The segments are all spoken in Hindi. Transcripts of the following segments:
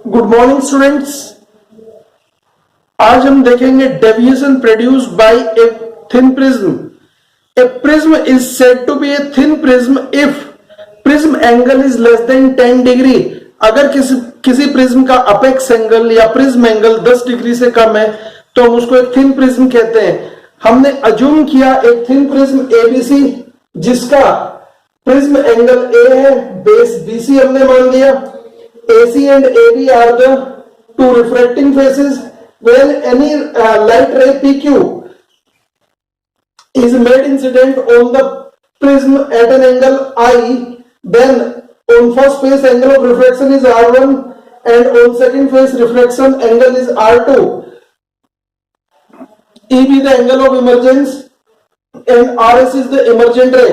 Good morning students. आज हम देखेंगे deviation produced by a thin prism. A prism is said to be a thin prism if prism angle is less than 10 degree. अगर किसी प्रिज्म का अपेक्स एंगल या प्रिज्म एंगल 10 डिग्री से कम है तो हम उसको एक थिन प्रिज्म कहते हैं। हमने अज्यूम किया एक थिन प्रिज्म एबीसी जिसका प्रिज्म एंगल ए है, बेस बीसी हमने मान लिया। AC and AB are the two refracting faces. When any light ray PQ is made incident on the prism at an angle I, then on first face angle of refraction is R1 and on second face reflection angle is R2. EB the angle of emergence and RS is the emergent ray.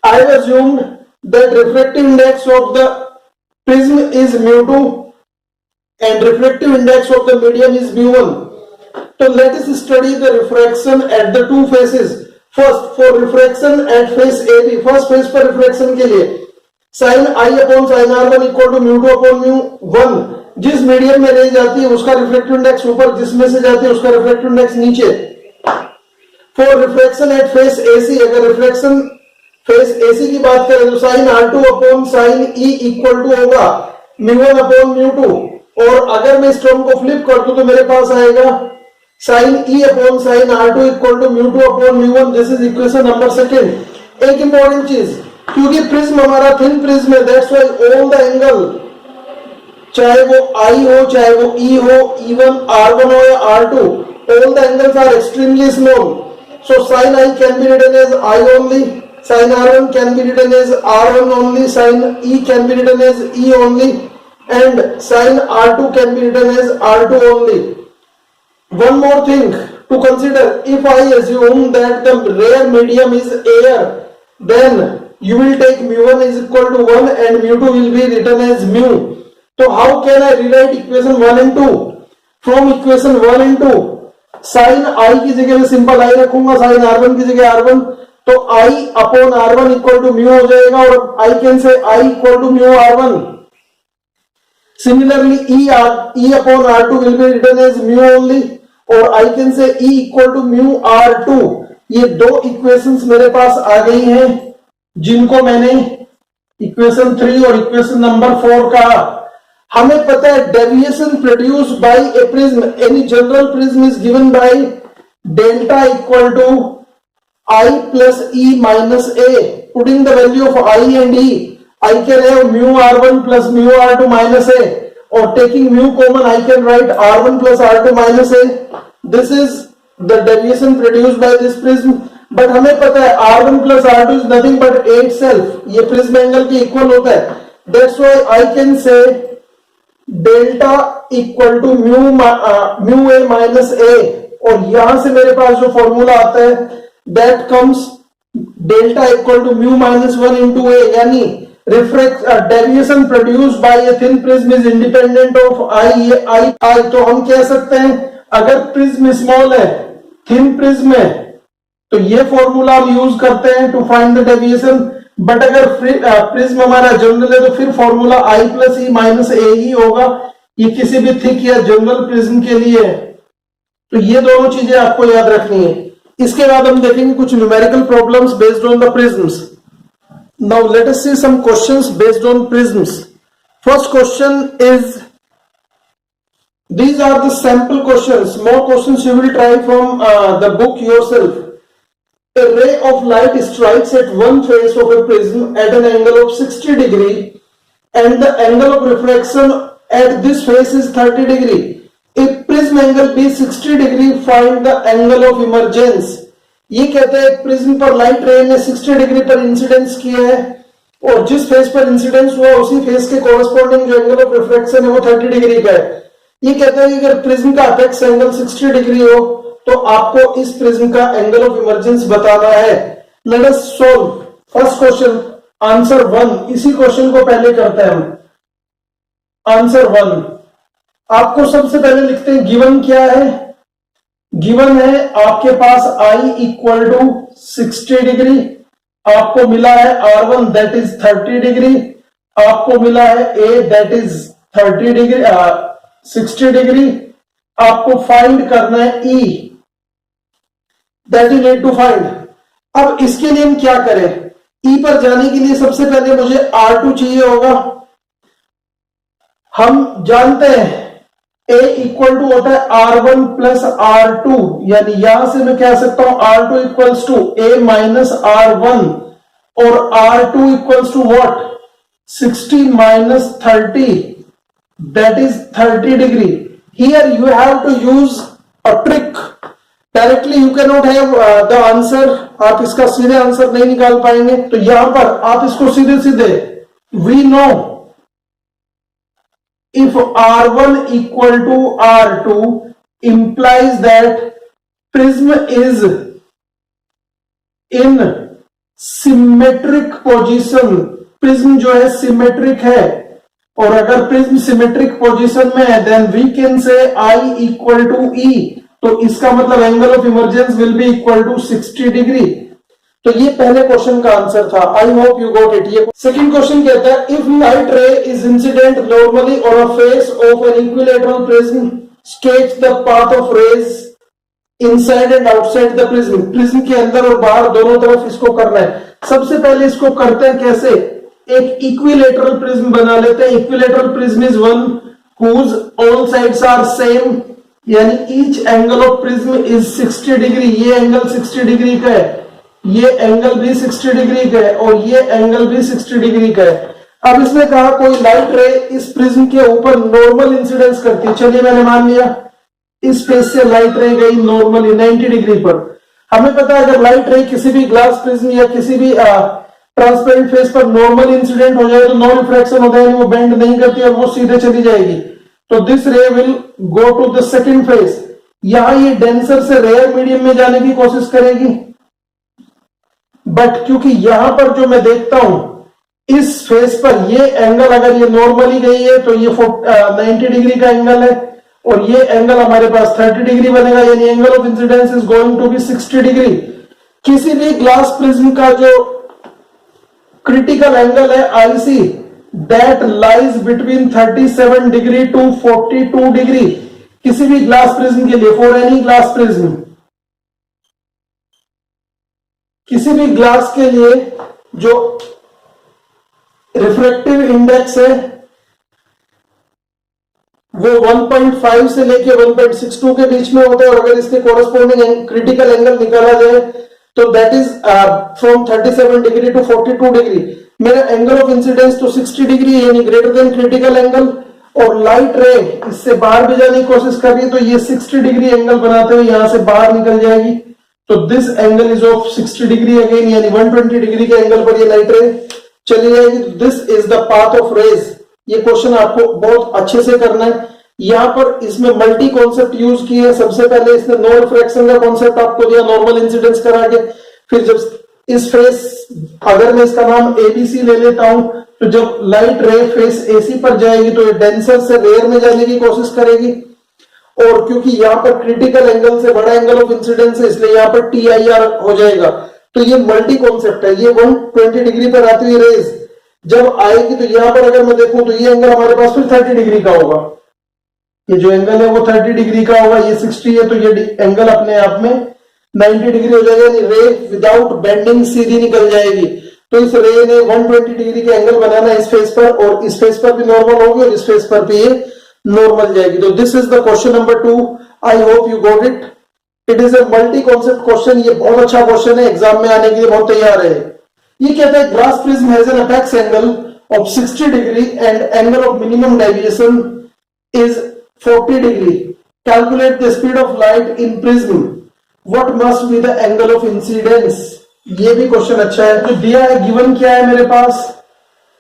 I have assumed that refractive index of the prism is mu2 and refractive index of the medium is mu1. So let us study the refraction at the two faces. First, for refraction at face AB, first face पर refraction के लिए sin I upon sin R1 equal to mu2 upon mu1। जिस मीडियम में रे जाती है उसका रिफ्लेक्टिव इंडेक्स ऊपर, जिसमें से जाती है उसका रिफ्लेक्टिव इंडेक्स नीचे। For refraction at face AC, अगर रिफ्लेक्शन फेस AC की बात करें तो sine R2 upon sine E equal to होगा mu1 अपॉन mu2। और अगर मैं इस टर्म को फ्लिप कर दूं तो मेरे पास आएगा sine E upon sine R2 equal to mu2 upon mu1। This is equation number second. एक इंपॉर्टेंट चीज, क्योंकि प्रिज्म हमारा थिन प्रिज्म है, that's why all the angle, चाहे वो I हो, चाहे वो E हो, इवन R1 हो या R2, all the angles are extremely small. So sine I can be written as I only, sin R1 can be written as R1 only, sin E can be written as E only, and sin R2 can be written as R2 only. One more thing to consider, if I assume that the ray medium is air, then you will take mu1 is equal to 1 and mu2 will be written as mu. So how can I rewrite equation 1 and 2? From equation 1 and 2, sin I की जगह में सिंपल I रखूंगा, sin R1 की जगह R1, तो I upon R1 equal to mu हो जाएगा और I can say I equal to mu R1। Similarly E upon R2 will be written as mu only और I can say E equal to mu R2। ये दो इक्वेशंस मेरे पास आ गई हैं जिनको मैंने इक्वेशन 3 और इक्वेशन नंबर 4 कहा। हमें पता है deviation produced by a prism, any general prism is given by delta equal to I plus E minus A. Putting the value of I and E, I can have mu R1 plus mu R2 minus A, or taking mu common I can write R1 plus R2 minus A. This is the deviation produced by this prism. But हमें पता है R1 plus R2 is nothing but A itself. ये prism angle के equal होता है। That's why I can say delta equal to mu A minus A, और यहां से मेरे पास जो फॉर्मूला आता है that comes delta equal to mu minus 1 into A, यानी deviation produced by a thin prism is independent of I। तो हम कह सकते हैं अगर प्रिज्म स्मॉल है, थिन प्रिज्म है, तो ये फॉर्मूला हम यूज करते हैं to find the deviation. But अगर प्रिज्म हमारा जनरल है तो फिर formula I plus E minus A ही होगा। ये किसी भी थिक या जनरल प्रिज्म के लिए है। तो ये दोनों चीजें आपको याद रखनी है। इसके बाद हम देखेंगे कुछ numerical problems based on the prisms. Now let us see some questions based on prisms. First question is, these are the sample questions, more questions you will try from the book yourself. A ray of light strikes at one face of a prism at an angle of 60 degree and the angle of refraction at this face is 30 degree. If prism angle be 60 degree, find the angle of emergence. ये कहते हैं प्रिज्म पर लाइट रे ने 60 डिग्री पर इंसिडेंस किया है और जिस फेस पर इंसिडेंस हुआ उसी फेस के कॉरेस्पॉन्डिंग जो एंगल ऑफ रिफ्लेक्शन है वो 30 डिग्री का है। ये कहते हैं कि अगर प्रिज्म का अपेक्स एंगल 60 डिग्री हो तो आपको इस प्रिज्म का एंगल ऑफ इमर्जेंस बताना है। Let us solve first question, answer 1। इसी क्वेश्चन को पहले करते हैं हम। आंसर 1 आपको सबसे पहले लिखते हैं गिवन क्या है। गिवन है आपके पास I इक्वल टू 60 डिग्री, आपको मिला है R1 दैट इज 30 डिग्री, आपको मिला है A that is 30 degree 60 degree, आपको फाइंड करना है E, that you need to find. अब इसके लिए हम क्या करें, E पर जाने के लिए सबसे पहले मुझे R2 चाहिए होगा। हम जानते हैं A इक्वल टू होता है R1 प्लस R2, यानी यहां से मैं कह सकता हूं R2 equals to A minus R1 और R2 equals to what 60 minus 30, that is 30 degree. Here you have to use a trick. Directly you cannot have the answer. आप इसका सीधे आंसर नहीं निकाल पाएंगे, तो यहां पर आप इसको सीधे सीधे we know if R1 equal to R2 implies that prism is in symmetric position. Prism जो है सिमेट्रिक है, और अगर प्रिज्म सिमेट्रिक पोजीशन में है then we can say I equal to E, तो इसका मतलब angle of emergence will be equal to 60 degree. तो ये पहले क्वेश्चन का आंसर था। I hope you got it. ये सेकंड क्वेश्चन कहता है if light ray is incident normally on a face of an equilateral prism sketch the path of rays inside and outside the prism. Prism के अंदर और बाहर दोनों तरफ इसको करना है। सबसे पहले इसको करते हैं कैसे, एक इक्विलैटरल प्रिज्म बना लेते हैं। Equilateral prism is one whose all sides are same, यानी each angle of prism is 60 degree. ये एंगल 60 डिग्री का है, ये एंगल भी 60 डिग्री का है और ये एंगल भी 60 डिग्री का है। अब इसने कहा कोई लाइट रे इस प्रिज्म के ऊपर नॉर्मल इंसिडेंस करती है। चलिए मैंने मान लिया इस फेस से लाइट रे गई नॉर्मली 90 डिग्री पर। हमें पता है अगर लाइट रे किसी भी ग्लास प्रिज्म या किसी भी ट्रांसपेरेंट फेस पर नॉर्मल इंसिडेंट हो जाए तो नो रिफ्रैक्शन होता है, वो बेंड नहीं करती और वो सीधे चली जाएगी। तो this ray will go to the second face. यहां ये डेंसर से रेयर मीडियम में जाने की कोशिश करेगी, बट क्योंकि यहां पर जो मैं देखता हूं इस फेस पर ये एंगल अगर ये नॉर्मली गई है तो ये 90 डिग्री का एंगल है और ये एंगल हमारे पास 30 डिग्री बनेगा, यानी angle of incidence is going to be 60 degree. किसी भी ग्लास प्रिज्म का जो क्रिटिकल एंगल है IC that lies between 37 degree to 42 degree. किसी भी ग्लास प्रिज्म के लिए, फॉर एनी ग्लास प्रिज्म, किसी भी ग्लास के लिए जो रिफ्रैक्टिव इंडेक्स है वो 1.5 से लेके 1.62 के बीच में होता है, और अगर इसके कोरस्पॉन्डिंग क्रिटिकल एंगल निकाला जाए तो that is from 37 degree to 42 degree. मेरा एंगल ऑफ इंसिडेंस तो 60 डिग्री यानी ग्रेटर देन क्रिटिकल एंगल, और लाइट रे इससे बाहर भी जाने की कोशिश कर रही है तो ये 60 डिग्री एंगल बनाते हुए यहां से बाहर निकल जाएगी। तो this angle is of 60 degree again, यानी 120 डिग्री के एंगल पर ये लाइट रे चली जाएगी। This is the path of rays. ये क्वेश्चन आपको बहुत अच्छे से करना है। यहां पर इसमें मल्टी कॉन्सेप्ट यूज किए। सबसे पहले इसने नो रिफ्रैक्शन का कॉन्सेप्ट आपको दिया नॉर्मल इंसिडेंस करा के, फिर जब इस फेस अगर मैं इसका नाम एबीसी ले लेता हूं तो जब लाइट रे फेस एसी पर जाएगी तो ये डेंसर से रेयर में जाने की कोशिश करेगी, और क्योंकि यहां पर क्रिटिकल एंगल से बड़ा एंगल ऑफ इंसिडेंस है इसलिए यहां पर टीआईआर हो जाएगा। तो ये मल्टी कॉन्सेप्ट है। ये 120 डिग्री पर आती हुई रेज जब आएगी तो यहां पर अगर मैं देखूं तो ये एंगल हमारे पास फिर 30 डिग्री का होगा। ये जो एंगल है वो 30 डिग्री का होगा, ये 60 है तो ये एंगल अपने आप में 90 डिग्री हो जाएगा, यानी रे विदाउट बेंडिंग सीधी निकल जाएगी। तो इस रे ने 120 डिग्री के एंगल बनाना इस फेस पर, और इस फेस पर भी नॉर्मल होगी और इस फेस पर भी ये नॉर्मल जाएगी। तो this is the question number 2। I hope you got it. It is a multi concept question. ये बहुत अच्छा क्वेश्चन है, एग्जाम में आने के लिए बहुत तैयार है। ये कहता है glass prism has an apex angle of 60 degree and angle of minimum deviation is 40 degree. Calculate the speed of light in prism, what must be the angle of incidence. ये भी क्वेश्चन अच्छा है। जो दिया है गिवन क्या है मेरे पास,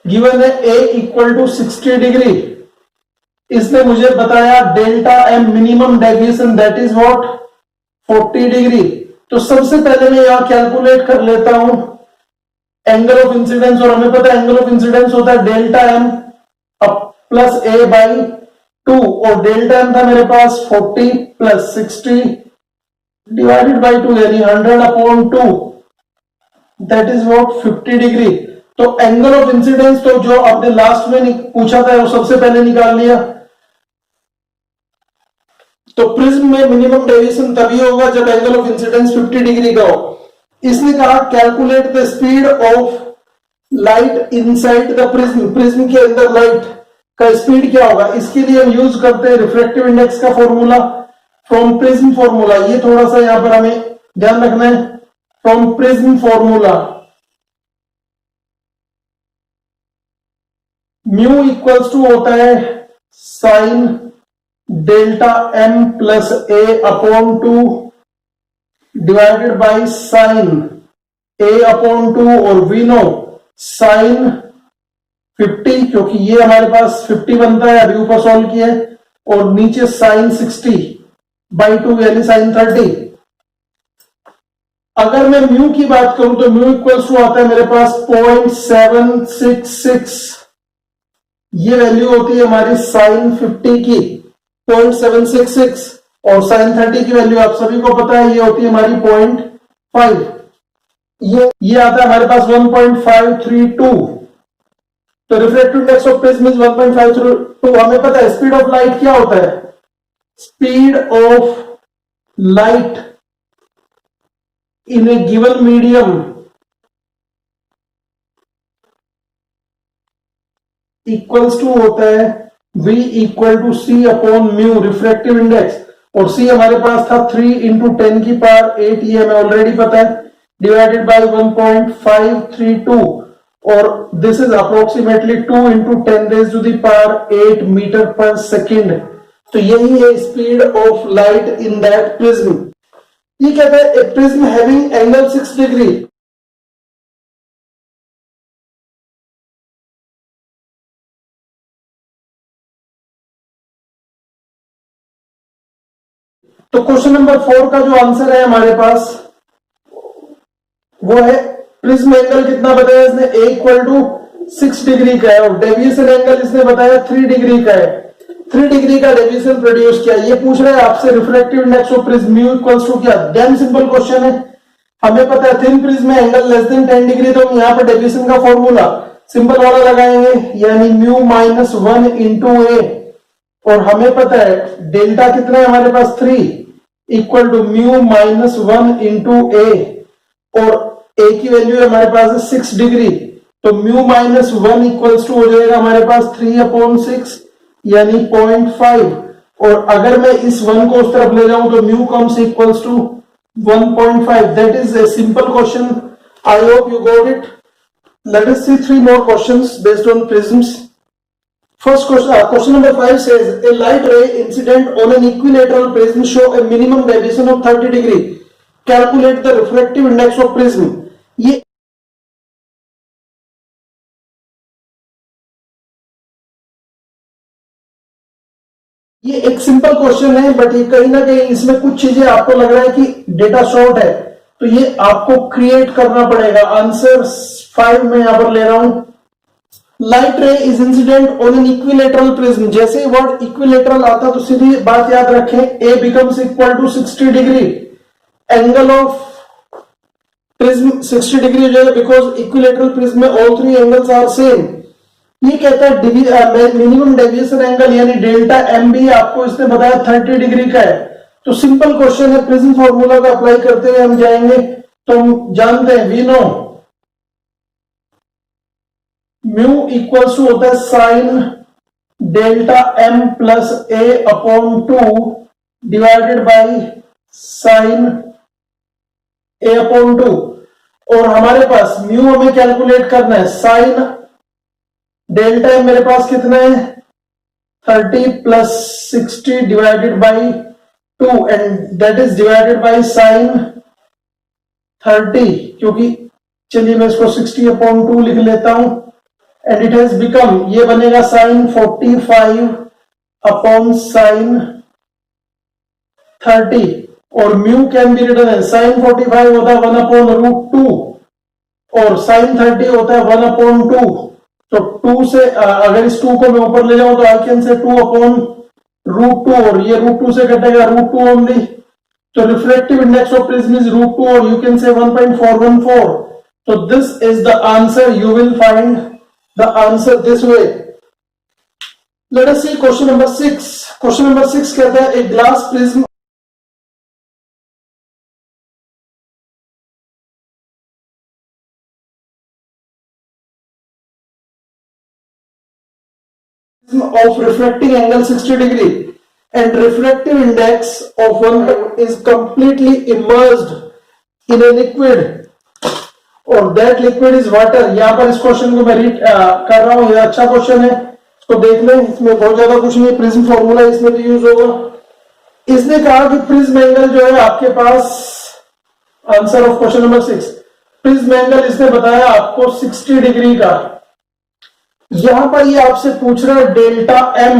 गिवन है a इक्वल टू 60 डिग्री। इसने मुझे बताया delta M minimum deviation that is what 40 degree. तो सबसे पहले मैं यहां कैलकुलेट कर लेता हूं एंगल ऑफ इंसिडेंस, और हमें पता है एंगल ऑफ इंसिडेंस होता है delta M plus A by 2, और डेल्टा एम था मेरे पास 40 प्लस 60 डिवाइडेड बाई 2 यानी 100 upon 2 that is what 50 degree. तो एंगल ऑफ इंसिडेंस तो जो आपने लास्ट में पूछा था वो सबसे पहले निकाल लिया। तो प्रिज्म में मिनिमम डेविएशन तभी होगा जब एंगल ऑफ इंसिडेंस 50 डिग्री का हो। इसने कहा calculate the speed of light inside the prism, prism के अंदर लाइट का स्पीड क्या होगा। इसके लिए हम यूज करते हैं रिफ्रैक्टिव इंडेक्स का फॉर्मूला फ्रॉम प्रिज्म फॉर्मूला। ये थोड़ा सा यहां पर हमें ध्यान रखना है। From prism formula mu equals to होता है sine delta M plus A upon 2 divided by sine A upon 2 और वी नो साइन 50, क्योंकि ये हमारे पास 50 बनता है, अभी ऊपर सॉल्व किया है, और नीचे साइन 60 बाई 2 यानी साइन 30। अगर मैं म्यू की बात करूं तो म्यू इक्वल्स टू आता है मेरे पास 0.766, ये वैल्यू होती है हमारी साइन 50 की 0.766, और साइन 30 की वैल्यू आप सभी को पता है ये होती है हमारी 0.5। ये आता है हमारे पास 1.532। तो refractive index of prism is 1.532। हमें पता है स्पीड ऑफ लाइट क्या होता है, speed of light in a given medium equals to होता है v equal to C upon mu refractive index, और c हमारे पास था 3 इंटू 10 की पावर 8, ये हमें ऑलरेडी पता है, डिवाइडेड बाई 1.532, और this is approximately 2 into 10 raise to the power 8 meter per second. तो यही है speed of light in that prism. ये कहता है a prism having angle 6 degree, तो क्वेश्चन नंबर 4 का जो आंसर है हमारे पास वो है प्रिज्म एंगल कितना बताया इसने, a इक्वल टू 6 डिग्री का है, और डेविएशन एंगल इसने बताया 3 डिग्री का है। 3 डिग्री का डेविएशन प्रोड्यूस किया। ये पूछ रहा है आपसे refractive index of prism mu equals to क्या। डैम सिंपल क्वेश्चन है, हमें पता है थिन प्रिज्म में एंगल लेस देन 10 डिग्री, तो हम यहां पर डेविएशन का फॉर्मूला सिंपल वाला लगाएंगे, यानी म्यू माइनस 1 इंटू ए, और हमें पता है डेल्टा कितना है हमारे पास 3 equal to mu minus 1 into A, और ए की वैल्यू है हमारे पास 6 डिग्री, तो म्यू माइनस 1 इक्वल्स टू हो जाएगा हमारे पास 3 अपॉन 6 यानी 0.5, और अगर मैं इस 1 को उस तरफ ले जाऊं तो mu comes equals to 1.5। That is a simple question, I hope you got it. Let us see 3 more questions based on prisms. First question, question number 5 says a light ray incident on an equilateral prism show a minimum deviation of 30 degree. Calculate the refractive index of prism. ये एक सिंपल क्वेश्चन है, बट ये कहीं ना कहीं इसमें कुछ चीजें आपको लग रहा है कि डेटा शॉर्ट है, तो ये आपको क्रिएट करना पड़ेगा। आंसर 5 में यहां पर ले रहा हूं। Light ray is incident on an equilateral prism. जैसे वर्ड इक्विलेटरल आता तो सीधी बात याद रखें, A becomes equal to 60 degree, angle of prism 60 degree हो जाएगा, बिकॉज इक्विलेटरल प्रिज्म में ऑल 3 एंगल्स आर सेम। ये कहता है मिनिमम डेविएशन एंगल यानी डेल्टा एम बी आपको इसने बताया 30 डिग्री का है। तो सिंपल क्वेश्चन है, प्रिज्म फॉर्मूला का अप्लाई करते हुए हम जाएंगे। तो हम जानते हैं we know mu equals to होता है sine delta M plus A upon 2 divided by sine A upon 2, और हमारे पास म्यू हमें कैलकुलेट करना है, साइन डेल्टा एम मेरे पास कितना है 30 plus 60 divided by 2, and that is divided by sign 30, क्योंकि चलिए मैं इसको 60 अपॉन 2 लिख लेता हूं, एंड इट हैज बिकम, ये बनेगा साइन 45 अपॉन साइन 30, और mu can be written as sine 45 होता है 1 अपॉन रूट 2, और साइन 30 होता है 1 अपॉन 2। तो 2 से अगर इस 2 को मैं ऊपर ले जाऊं तो आई कैन से 2 अपॉन रूट 2, और ये रूट 2 से कटेगा रूट 2 ओनली। तो refractive index of prism is root 2, और you can say 1.414, So this is the answer. You will find the answer this way. Let us see question number 6. Question number 6 कहता है a glass prism of refracting angle 60 degree and refractive index of one is completely immersed in a liquid और that liquid is water. यहां पर इस क्वेश्चन को मैं रीड कर रहा हूं. ये अच्छा क्वेश्चन है, इसको देख लें. इसमें बहुत ज्यादा कुछ नहीं है. प्रिज्म फॉर्मूला इसमें भी यूज होगा. इसने कहा कि प्रिज्म एंगल जो है आपके पास, answer of question number 6, prism angle इसने बताया आपको 60 डिग्री का. यहां पर ये आपसे पूछ रहा है delta M,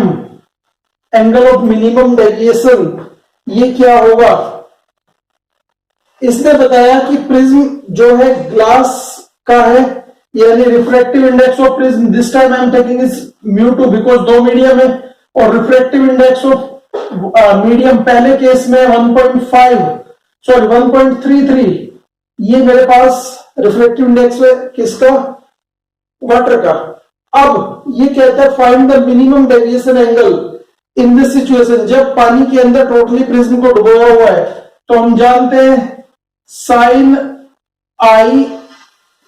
angle of minimum deviation, ये क्या होगा. इसने बताया कि प्रिज्म जो है ग्लास का है, यानी refractive index of prism, this time I am taking is μ2 because दो मीडियम है, और रिफ्रैक्टिव इंडेक्स ऑफ मीडियम पहले केस में 1.5 सॉरी 1.33, ये मेरे पास रिफ्रैक्टिव इंडेक्स है किसका, वाटर का. अब ये कहता है find the minimum deviation angle in this situation. जब पानी के अंदर टोटली प्रिज्म को डुबोया हुआ है, तो हम जानते हैं sine I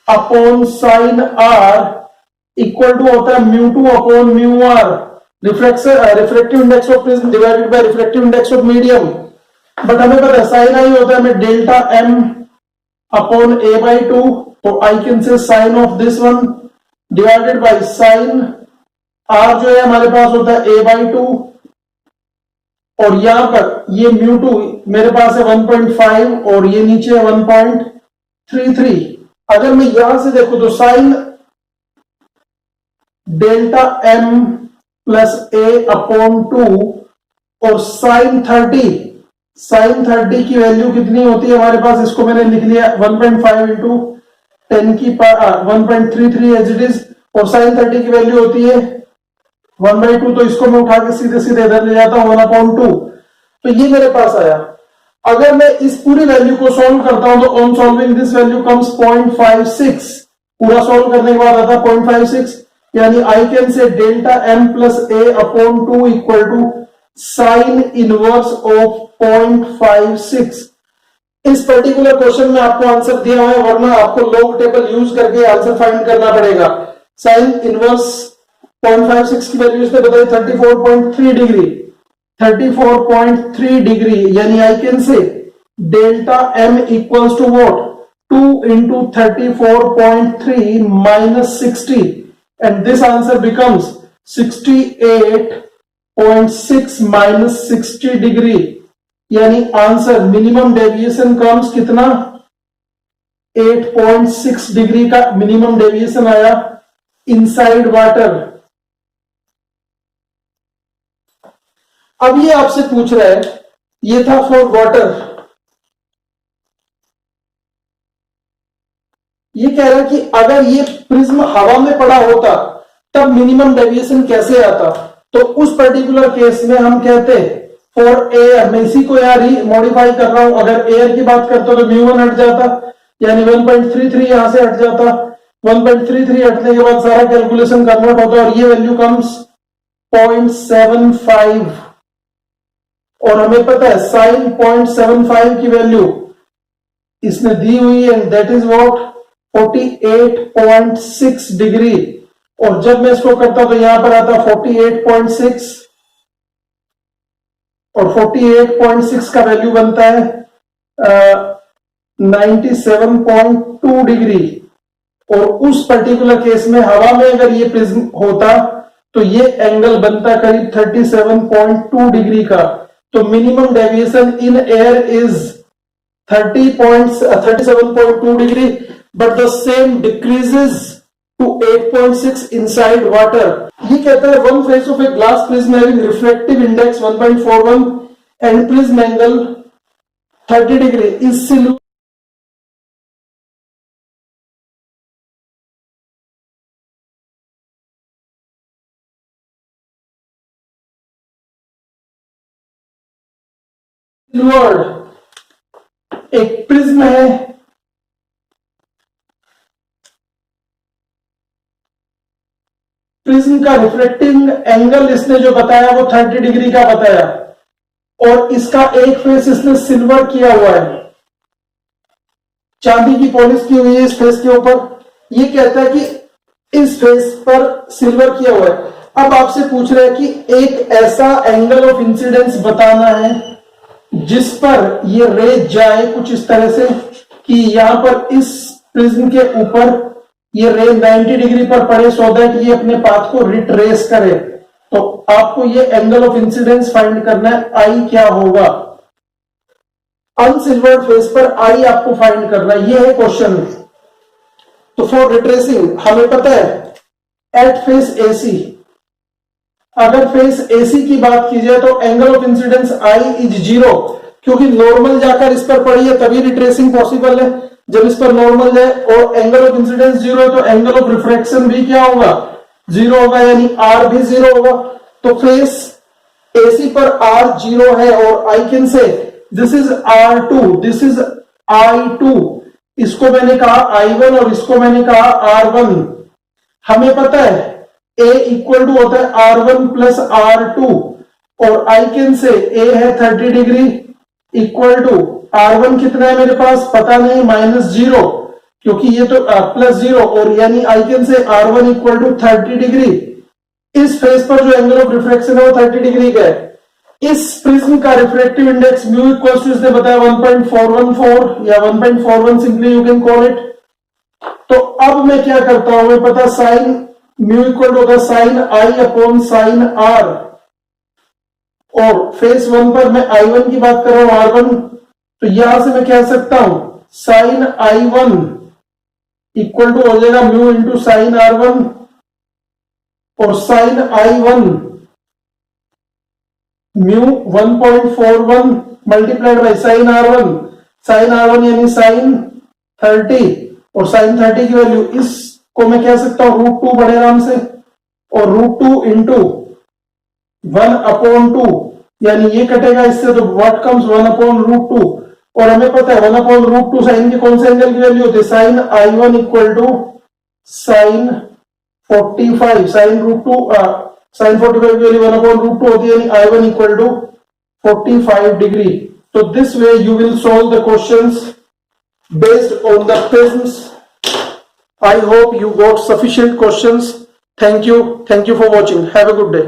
upon sine R equal to होता है μ2 upon μr, refractive index of prism divided by refractive index of medium. But हमें पता है साइन आई होता है हमें delta M upon a by 2, तो I can say sine of this one divided by sine R जो है हमारे पास होता है a बाई 2, और यहां पर ये μ2 मेरे पास है 1.5 और ये नीचे है 1.33. अगर मैं यहां से देखूं तो sine delta m plus a upon 2 और साइन 30 की वैल्यू कितनी होती है हमारे पास, इसको मैंने लिख लिया 1.5 इंटू 10 की 1.33 एज इट इज, और साइन 30 की वैल्यू होती है 1/2, तो इसको मैं उठा के सीधे सीधे इधर ले जाता हूं 1/2. तो ये मेरे पास आया. अगर मैं इस पूरी वैल्यू को सॉल्व करता हूं तो on solving this value comes 0.56. पूरा सॉल्व करने के बाद आता 0.56, यानी I can say delta M plus A upon 2 equal to sine inverse of 0.56. इस पर्टिकुलर क्वेश्चन में आपको आंसर दिया हुआ है, वरना आपको लॉग टेबल यूज करके आंसर फाइंड करना पड़ेगा. साइन इनवर्स 0.56 की वैल्यू इसने बताई 34.3 डिग्री, 34.3 डिग्री, यानी I can say delta M equals to what, 2 into 34.3 minus 60, and this answer becomes 68.6 minus 60 degree, यानी आंसर मिनिमम डेविएशन कम्स कितना, 8.6 डिग्री का मिनिमम डेविएशन आया इनसाइड वाटर. अब ये आपसे पूछ रहा है, ये था फॉर वाटर, ये कह रहा है कि अगर ये प्रिज्म हवा में पड़ा होता तब मिनिमम डेविएशन कैसे आता. तो उस पर्टिकुलर केस में हम कहते फॉर एयर, मैं इसी को यहां मॉडिफाई कर रहा हूं, अगर एयर की बात करता तो μ1 हट जाता, यानी 1.33 यहां से हट जाता. 1.33 हटने के बाद सारा कैलकुलेशन कन्वर्ट होता है और ये वैल्यू कम्स 0.75, और हमें पता है साइन 0.75 की वैल्यू इसने दी हुई है, दैट इज व्हाट 48.6 डिग्री. और जब मैं इसको करता तो यहां पर आता 48.6, और 48.6 का वैल्यू बनता है 97.2 डिग्री. और उस पर्टिकुलर केस में हवा में अगर ये प्रिज्म होता तो ये एंगल बनता करीब 37.2 डिग्री का. तो minimum deviation in air is 37.2 degree, but the same decreases to 8.6 inside water. ये कहता है one face of a glass prism having refractive index 1.41 and prism angle 30 degree is silvered. एक प्रिज्म है प्रिज्म का रिफ्लेक्टिंग एंगल इसने जो बताया वो 30 डिग्री का बताया, और इसका एक फेस इसने सिल्वर किया हुआ है, चांदी की पॉलिश की हुई है इस फेस के ऊपर। ये कहता है कि इस फेस पर सिल्वर किया हुआ है। अब आपसे पूछ रहे हैं कि एक ऐसा एंगल ऑफ इंसिडेंस बताना है जिस पर ये रे जाए कुछ इस तरह से कि यहां पर इस प्रिज्म के ऊपर ये रे 90 डिग्री पर पड़े, सो दैट ये अपने पाथ को रिट्रेस करे। तो आपको ये एंगल ऑफ इंसिडेंस फाइंड करना है, आई क्या होगा अनसिल्वर्ड फेस पर, आई आपको फाइंड करना है, ये है क्वेश्चन। तो फॉर रिट्रेसिंग हमें पता है एट फेस एसी, अगर फेस एसी की बात की जाए तो angle of incidence I is 0, क्योंकि नॉर्मल जाकर इस पर पड़ी है तभी रिट्रेसिंग पॉसिबल है। जब इस पर नॉर्मल जाए और एंगल ऑफ इंसिडेंस 0 है तो एंगल ऑफ रिफ्रैक्शन भी क्या होगा 0 होगा, यानी आर भी 0 होगा। तो फेस एसी पर आर 0 है और आई कैन से this is R2, this is I2, इसको मैंने कहा I1 और इसको मैंने कहा R1। हमें पता है A इक्वल टू होता है R1 प्लस R2, और आई कैन से A है 30 डिग्री इक्वल टू R1 कितना है मेरे पास पता नहीं, -0, क्योंकि ये तो +0, और यानी I can say R1 equal to 30 degree. इस फेस पर जो एंगल ऑफ रिफ्रैक्शन है वो 30 डिग्री का है। इस प्रिज्म का refractive index mu equal to इसने बताया 1.414 या 1.41 simply you can call it. तो अब मैं क्या करता हूं, मैं पता साइन म्यू इक्वल होगा sine I upon sine R, और फेस 1 पर मैं I1 की बात कर रहा हूं R1, तो यहां से मैं कह सकता हूं साइन I1 इक्वल टू हो जाएगा म्यू इंटू साइन R1, और sine I1 mu 1.41 multiplied by sine R1, sine R1 यानी साइन 30, और साइन 30 की वैल्यू इसको मैं कह सकता हूं √2 बड़े आराम से, और √2 इंटू 1/2, यानी ये कटेगा इससे तो व्हाट कम्स 1/√2, और हमें पता है 1/√2 साइन के कौन से एंगल की वैल्यू होती है, sine I1 equal to sine 45, sine √2 sine 45 की वैल्यू 1/√2 होती है, यानी I1 इक्वल टू 45 डिग्री। तो this way you will solve the questions based on the prisms. I hope you got sufficient questions. Thank you for watching. Have a good day.